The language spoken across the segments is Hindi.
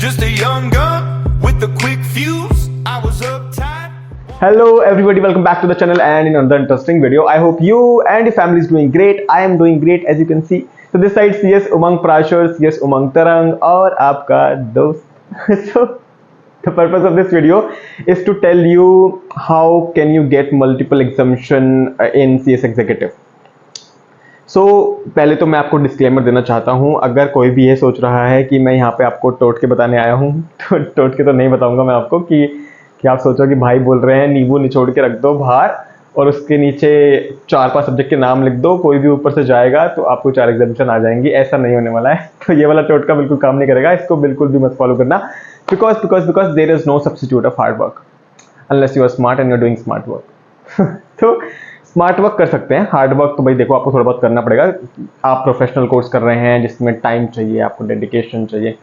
Just a young gun with a quick fuse. I was uptight. Hello everybody, welcome back to the channel and in another interesting video. I hope you and your family is doing great. I am doing great as you can see. So this side CS Umang Prashar, CS Umang Tarang और आपका दोस्त. So the purpose of this video is to tell you how can you get multiple exemption in CS Executive. पहले तो मैं आपको डिस्क्लेमर देना चाहता हूं, अगर कोई भी ये सोच रहा है कि मैं यहाँ पे आपको टोट के बताने आया हूं तो टोट के तो नहीं बताऊंगा मैं आपको कि आप सोचो कि भाई बोल रहे हैं नींबू निचोड़ के रख दो बाहर और उसके नीचे 4-5 सब्जेक्ट के नाम लिख दो, कोई भी ऊपर से जाएगा तो आपको 4 एग्जामिनेशन आ जाएंगी। ऐसा नहीं होने वाला है। तो ये वाला टोटका बिल्कुल काम नहीं करेगा, इसको बिल्कुल भी मत फॉलो करना। Because there is no substitute of hard work unless you are smart and you are doing smart work. तो स्मार्ट वर्क कर सकते हैं, हार्ड वर्क तो भाई देखो आपको थोड़ा बहुत करना पड़ेगा। आप प्रोफेशनल कोर्स कर रहे हैं जिसमें टाइम चाहिए, आपको डेडिकेशन चाहिए,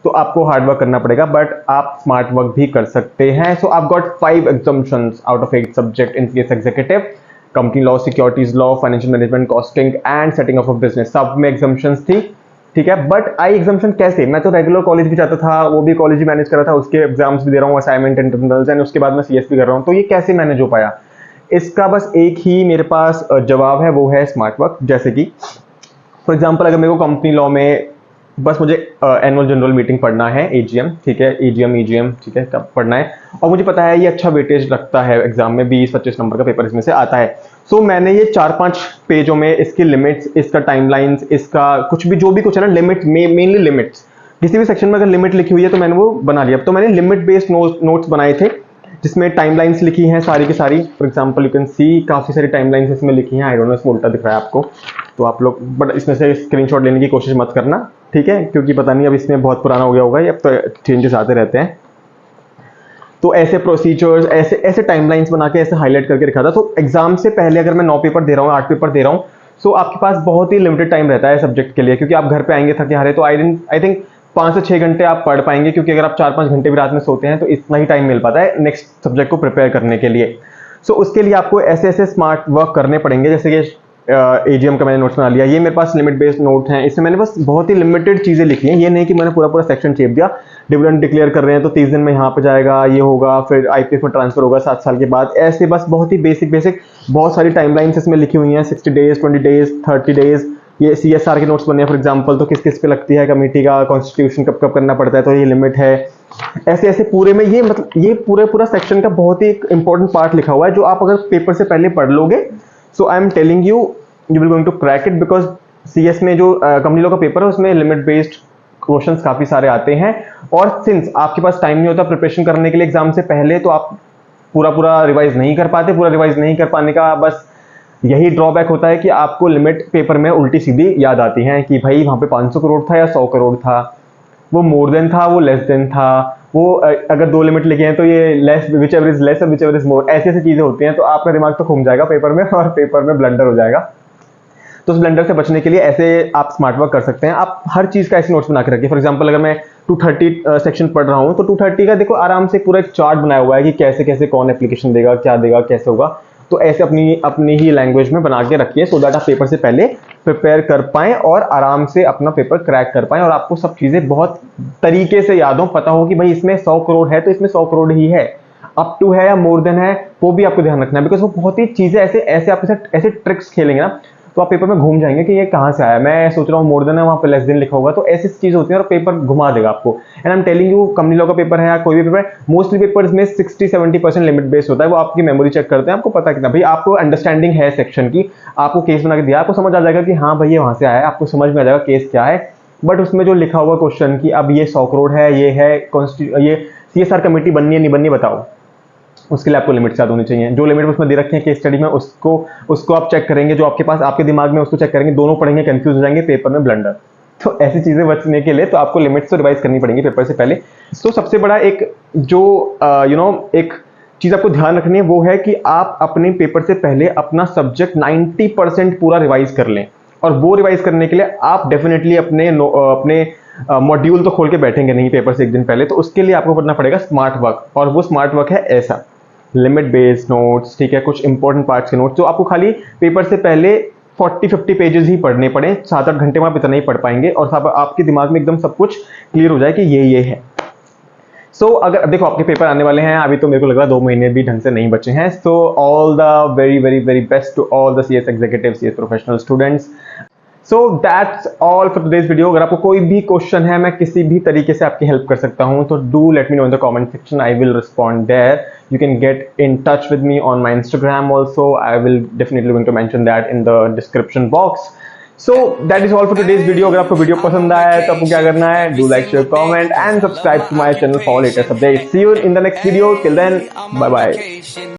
तो आपको हार्ड वर्क करना पड़ेगा, बट आप स्मार्ट वर्क भी कर सकते हैं। सो आप got 5 exemptions out of 8 subject in CS executive, company law, securities law, financial management, costing and setting up of business, सब में एग्जाम्पशंस थी। ठीक है, बट आई एग्जाम्पशन कैसे? मैं तो रेगुलर कॉलेज भी जाता था, वो भी कॉलेज ही मैनेज कर रहा था, उसके एग्जाम्स भी दे रहा हूँ, असाइनमेंट, इंटरनल्स, एंड उसके बाद मैं सीएस भी कर रहा हूँ। तो ये कैसे मैनेज हो पाया? इसका बस एक ही मेरे पास जवाब है, वो है स्मार्ट वर्क। जैसे कि फॉर एग्जांपल अगर मेरे को कंपनी लॉ में बस मुझे एनुअल जनरल मीटिंग पढ़ना है, एजीएम, ठीक है, ईजीएम, ठीक है, तब पढ़ना है और मुझे पता है ये अच्छा वेटेज लगता है एग्जाम में, 20-25 नंबर का पेपर इसमें से आता है। सो मैंने ये 4-5 पेजों में इसकी लिमिट्स, इसका टाइमलाइंस, इसका कुछ भी जो भी कुछ है ना, लिमिट, मेनली लिमिट्स, किसी भी सेक्शन में अगर लिमिट लिखी हुई है तो मैंने वो बना लिया। तो मैंने लिमिट बेस्ड नोट्स बनाए थे जिसमें टाइमलाइंस लिखी हैं सारी की सारी। For example you can see काफ़ी सारी टाइमलाइंस इसमें लिखी हैं। आई डोंट नो इसमें उल्टा दिख रहा है आपको, तो आप लोग बट इसमें से स्क्रीनशॉट लेने की कोशिश मत करना, ठीक है, क्योंकि पता नहीं अब इसमें बहुत पुराना हो गया होगा, अब तो चेंजेस आते रहते हैं। तो ऐसे प्रोसीजर्स, ऐसे टाइमलाइंस बना के ऐसे हाईलाइट करके रखा था। तो एग्जाम से पहले अगर मैं 9 पेपर दे रहा हूँ, 8 पेपर दे रहा हूँ, सो आपके पास बहुत ही लिमिटेड टाइम रहता है सब्जेक्ट के लिए, क्योंकि आप घर पे आएंगे थके हारे, तो आई थिंक 5 से 6 घंटे आप पढ़ पाएंगे, क्योंकि अगर आप 4-5 घंटे भी रात में सोते हैं तो इतना ही टाइम मिल पाता है नेक्स्ट सब्जेक्ट को प्रिपेयर करने के लिए। सो उसके लिए आपको ऐसे स्मार्ट वर्क करने पड़ेंगे। जैसे कि एजीएम का मैंने नोट्स बना लिया, ये मेरे पास लिमिट बेस्ड नोट हैं, इसमें मैंने बस बहुत ही लिमिटेड चीज़ें लिखी हैं। ये नहीं कि मैंने पूरा सेक्शन चेप दिया। डिविडेंड डिक्लेयर कर रहे हैं तो 30 दिन में यहाँ पे जाएगा, ये होगा, फिर आईपीएफ में ट्रांसफर होगा 7 साल के बाद, ऐसे बस बहुत ही बेसिक बहुत सारी टाइमलाइंस इसमें लिखी हुई हैं, 60 डेज, 20 डेज, 30 डेज। ये सीएसआर के नोट्स बने हैं फॉर एग्जांपल, तो किस किस पे लगती है कमेटी का, कॉन्स्टिट्यूशन कब कब करना पड़ता है, तो ये लिमिट है। ऐसे पूरे में ये मतलब ये पूरा सेक्शन का बहुत ही एक इंपॉर्टेंट पार्ट लिखा हुआ है, जो आप अगर पेपर से पहले पढ़ लोगे, so I am telling you will going to crack it. Because CS में जो कंपनी लॉ का पेपर है उसमें लिमिट बेस्ड क्वेश्चंस काफी सारे आते हैं, और सिंस आपके पास टाइम नहीं होता प्रिपरेशन करने के लिए एग्जाम से पहले, तो आप पूरा रिवाइज नहीं कर पाते। पूरा रिवाइज नहीं कर पाने का बस यही ड्रॉबैक होता है कि आपको लिमिट पेपर में उल्टी सीधी याद आती हैं कि भाई वहां पे 500 करोड़ था या 100 करोड़ था, वो मोर देन था, वो लेस देन था, वो अगर 2 लिमिट लिखे हैं तो ये less, which ever is less और विच एवर इज मोर, ऐसी चीजें होती हैं। तो आपका दिमाग तो घूम जाएगा पेपर में और पेपर में ब्लंडर हो जाएगा। तो उस ब्लंडर से बचने के लिए ऐसे आप स्मार्ट वर्क कर सकते हैं। आप हर चीज का ऐसे नोट्स बना के रखिए। फॉर एग्जांपल अगर मैं 230 सेक्शन पढ़ रहा हूँ तो 230 का देखो आराम से पूरा एक चार्ट बनाया हुआ है कि कैसे कौन एप्लीकेशन देगा, क्या देगा, कैसे होगा। तो ऐसे अपनी ही लैंग्वेज में बना के रखिए, सो दैट आप पेपर से पहले प्रिपेयर कर पाएं और आराम से अपना पेपर क्रैक कर पाएं, और आपको सब चीजें बहुत तरीके से याद हो, पता हो कि भाई इसमें 100 करोड़ है तो इसमें 100 करोड़ ही है, अप टू है या मोर देन है, वो भी आपको ध्यान रखना है। बिकॉज वो बहुत ही चीजें ऐसे आपके साथ ऐसे ट्रिक्स खेलेंगे ना, तो आप पेपर में घूम जाएंगे कि ये कहाँ से आया। मैं सोच रहा हूँ मोर देन है, वहाँ पे लेस देन लिखा होगा, तो ऐसी चीज होती है और पेपर घुमा देगा आपको। And I am telling you, company law का पेपर है या कोई भी पेपर, मोस्टली पेपर्स में 60-70% लिमिट बेस्ड होता है। वो आपकी मेमोरी चेक करते हैं, आपको पता कितना भाई आपको अंडरस्टैंडिंग है सेक्शन की, आपको केस बना के दिया, आपको समझ आ जाएगा कि हाँ भाई ये वहाँ से आया है, आपको समझ में आ जाएगा केस क्या है। बट उसमें जो लिखा हुआ क्वेश्चन की अब ये 100 करोड़ है, ये है ये सीएसआर कमेटी बननी है नहीं बननी बताओ, उसके लिए आपको लिमिट याद होनी चाहिए। जो लिमिट उसमें दे रखे हैं केस स्टडी में, उसको आप चेक करेंगे, जो आपके पास आपके दिमाग में उसको चेक करेंगे, दोनों पढ़ेंगे, कंफ्यूज हो जाएंगे, पेपर में ब्लंडर। तो ऐसी चीजें बचने के लिए तो आपको लिमिट्स तो रिवाइज करनी पड़ेंगी पेपर से पहले। तो सबसे बड़ा एक जो एक चीज आपको ध्यान रखनी है वो है कि आप अपने पेपर से पहले अपना सब्जेक्ट 90% पूरा रिवाइज कर लें। और वो रिवाइज करने के लिए आप डेफिनेटली अपने मॉड्यूल तो खोल के बैठेंगे नहीं पेपर से एक दिन पहले, तो उसके लिए आपको करना पड़ेगा स्मार्ट वर्क। और वो स्मार्ट वर्क है ऐसा, लिमिट बेस्ड नोट्स, ठीक है, कुछ इंपॉर्टेंट पार्ट्स के नोट्स जो आपको खाली पेपर से पहले 40-50 पेजेस ही पढ़ने पड़े, 7-8 घंटे में आप इतना ही पढ़ पाएंगे और आपके दिमाग में एकदम सब कुछ क्लियर हो जाए कि ये है। सो अगर देखो आपके पेपर आने वाले हैं, अभी तो मेरे को लग रहा है 2 महीने भी ढंग से नहीं बचे हैं. So all the very very very best to all the CS executive, CS professional students. So that's all for today's video. अगर आपको कोई भी क्वेश्चन है, मैं किसी भी तरीके से आपकी हेल्प कर सकता हूं, तो do let me know in the comment section. I will respond there. You can get in touch with me on my Instagram also. I will definitely going to mention that in the description box. So that is all for today's video. अगर आपको वीडियो पसंद आया है तो आपको क्या करना है? Do like, share, comment and subscribe to my channel for latest updates. See you in the next video. Till then, bye bye.